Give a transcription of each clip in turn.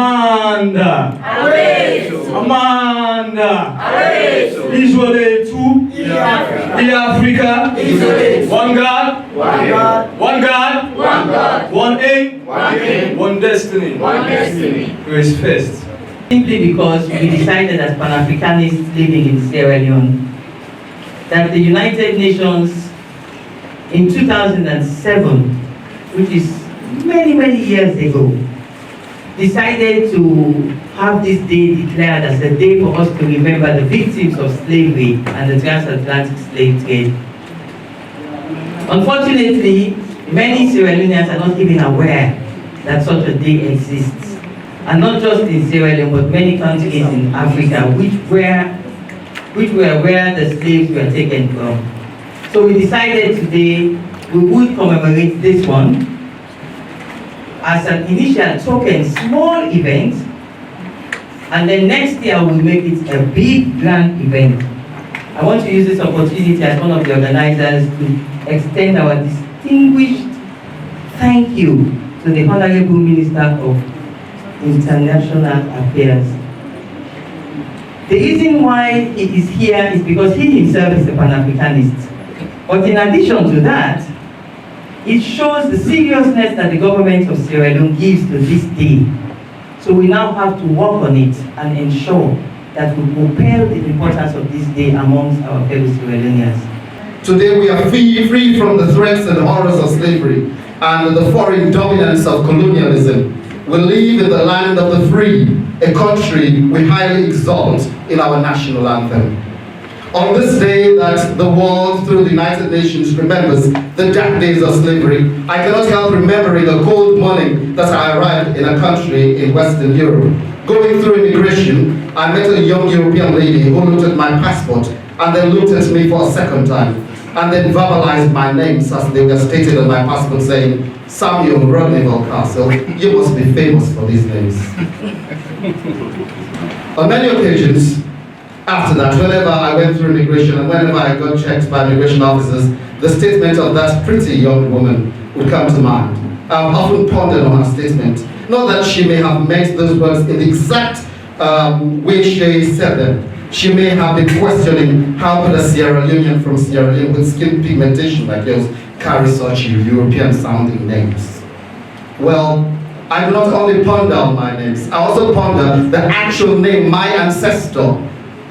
Amanda. Amanda. Israel two. Africa. One God. One God. One aim. One destiny. Who is first? Simply because we decided as Pan-Africanists living in Sierra Leone that the United Nations in 2007, which is many years ago, decided to have this day declared as a day for us to remember the victims of slavery and the transatlantic slave trade. Unfortunately, many Sierra Leoneans are not even aware that such a day exists. And not just in Sierra Leone, but many countries in Africa, which were where the slaves were taken from. So we decided today we would commemorate this one as an initial token, small event, and then next year we'll make it a big, grand event. I want to use this opportunity as one of the organizers to extend our distinguished thank you to the Honorable Minister of International Affairs. The reason why he is here is because he himself is a Pan-Africanist. But in addition to that, it shows the seriousness that the government of Sierra Leone gives to this day. So we now have to work on it and ensure that we propel the importance of this day amongst our fellow Sierra Leoneans. Today we are free from the threats and horrors of slavery and the foreign dominance of colonialism. We live in the land of the free, a country we highly exalt in our national anthem. On this day that the world, through the United Nations, remembers the dark days of slavery, I cannot help remembering a cold morning that I arrived in a country in Western Europe. Going through immigration, I met a young European lady who looked at my passport and then looked at me for a second time, and then verbalized my names as they were stated on my passport, saying, Samuel Rodneyville Castle, you must be famous for these names. On many occasions, after that, whenever I went through immigration and whenever I got checked by immigration officers, the statement of that pretty young woman would come to mind. I've often pondered on her statement. Not that she may have meant those words in the exact way she said them. She may have been questioning how could a Sierra Leonean from Sierra Leone with skin pigmentation like yours carry such European-sounding names. Well, I do not only ponder on my names, I also ponder the actual name my ancestor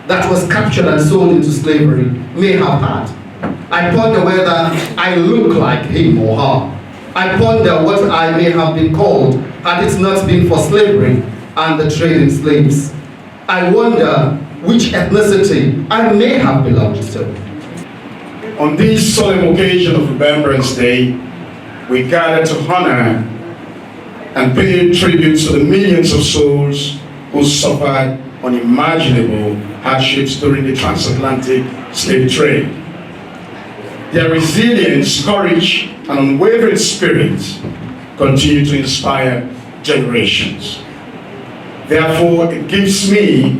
that was captured and sold into slavery may have had. I ponder whether I look like him or her. I ponder what I may have been called had it not been for slavery and the trade in slaves. I wonder which ethnicity I may have belonged to. On this solemn occasion of Remembrance Day, we gather to honor and pay tribute to the millions of souls who suffered unimaginable hardships during the transatlantic slave trade. Their resilience, courage, and unwavering spirit continue to inspire generations. Therefore, it gives me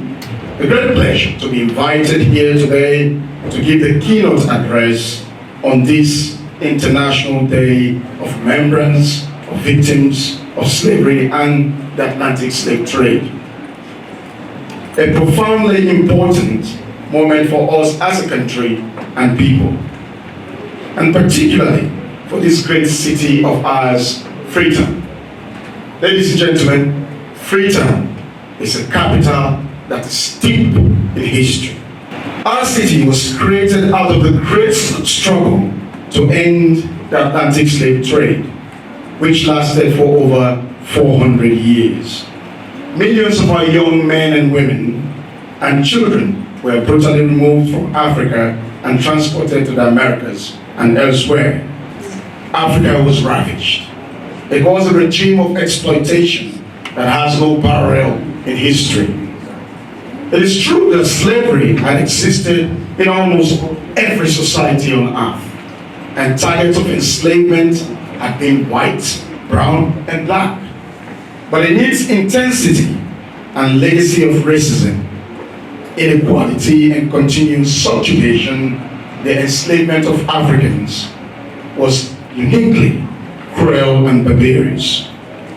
a great pleasure to be invited here today to give the keynote address on this International Day of Remembrance of Victims of Slavery and the Atlantic Slave Trade. A profoundly important moment for us as a country and people, and particularly for this great city of ours, Freetown. Ladies and gentlemen, Freetown is a capital that is steeped in history. Our city was created out of the great struggle to end the Atlantic slave trade, which lasted for over 400 years. Millions of our young men and women and children were brutally removed from Africa and transported to the Americas and elsewhere. Africa was ravaged. It was a regime of exploitation that has no parallel in history. It is true that slavery had existed in almost every society on earth, and targets of enslavement had been white, brown, and black. But in its intensity and legacy of racism, inequality, and continued subjugation, the enslavement of Africans was uniquely cruel and barbarous.